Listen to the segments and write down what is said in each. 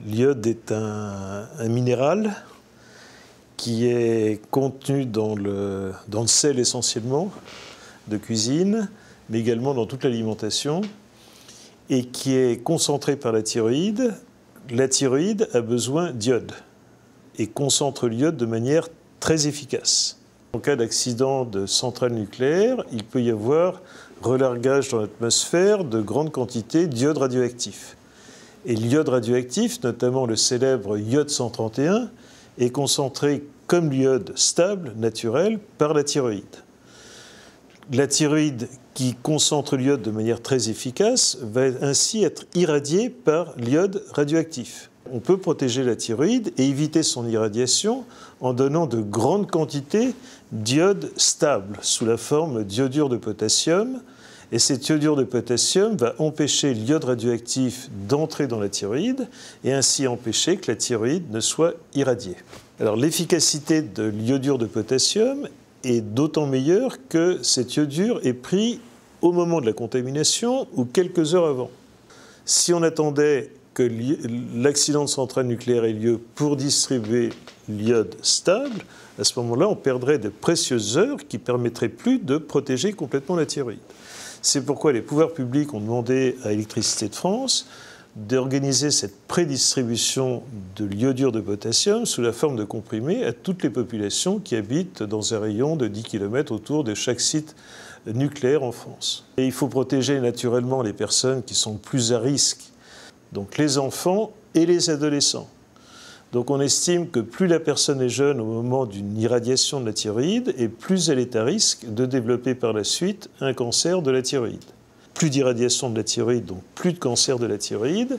L'iode est un minéral qui est contenu dans le sel essentiellement de cuisine, mais également dans toute l'alimentation, et qui est concentré par la thyroïde. La thyroïde a besoin d'iode et concentre l'iode de manière très efficace. En cas d'accident de centrale nucléaire, il peut y avoir relargage dans l'atmosphère de grandes quantités d'iode radioactif. Et l'iode radioactif, notamment le célèbre iode 131, est concentré comme l'iode stable, naturel, par la thyroïde. La thyroïde qui concentre l'iode de manière très efficace va ainsi être irradiée par l'iode radioactif. On peut protéger la thyroïde et éviter son irradiation en donnant de grandes quantités d'iode stable sous la forme d'iodure de potassium. Et cet iodure de potassium va empêcher l'iode radioactif d'entrer dans la thyroïde et ainsi empêcher que la thyroïde ne soit irradiée. Alors l'efficacité de l'iodure de potassium est d'autant meilleure que cet iodure est pris au moment de la contamination ou quelques heures avant. Si on attendait que l'accident de centrale nucléaire ait lieu pour distribuer l'iode stable, à ce moment-là, on perdrait de précieuses heures qui ne permettraient plus de protéger complètement la thyroïde. C'est pourquoi les pouvoirs publics ont demandé à Électricité de France d'organiser cette prédistribution de l'iodure de potassium sous la forme de comprimés à toutes les populations qui habitent dans un rayon de 10 km autour de chaque site nucléaire en France. Et il faut protéger naturellement les personnes qui sont plus à risque, donc les enfants et les adolescents. Donc on estime que plus la personne est jeune au moment d'une irradiation de la thyroïde, et plus elle est à risque de développer par la suite un cancer de la thyroïde. Plus d'irradiation de la thyroïde, donc plus de cancer de la thyroïde,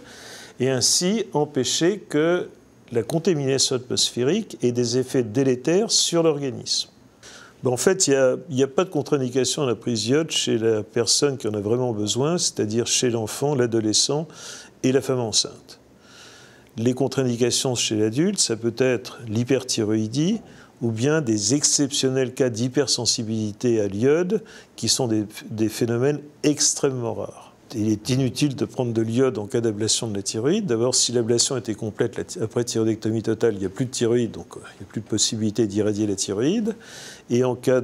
et ainsi empêcher que la contamination atmosphérique ait des effets délétères sur l'organisme. En fait, il n'y a pas de contre-indication à la prise d'iode chez la personne qui en a vraiment besoin, c'est-à-dire chez l'enfant, l'adolescent et la femme enceinte. Les contre-indications chez l'adulte, ça peut être l'hyperthyroïdie ou bien des exceptionnels cas d'hypersensibilité à l'iode qui sont des phénomènes extrêmement rares. Il est inutile de prendre de l'iode en cas d'ablation de la thyroïde. D'abord, si l'ablation était complète, après thyroïdectomie totale, il n'y a plus de thyroïde, donc il n'y a plus de possibilité d'irradier la thyroïde. Et en cas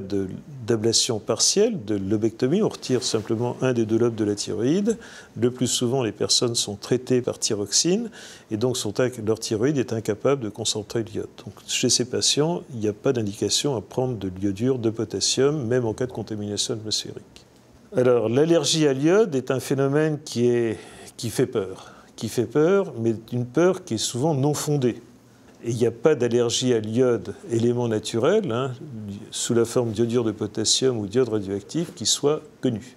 d'ablation partielle, de lobectomie, on retire simplement un des deux lobes de la thyroïde. Le plus souvent, les personnes sont traitées par thyroxine et donc leur thyroïde est incapable de concentrer l'iode. Donc chez ces patients, il n'y a pas d'indication à prendre de l'iodure de potassium, même en cas de contamination atmosphérique. Alors, l'allergie à l'iode est un phénomène qui fait peur, mais une peur qui est souvent non fondée. Et il n'y a pas d'allergie à l'iode, élément naturel, sous la forme d'iodure de potassium ou d'iode radioactif, qui soit connue.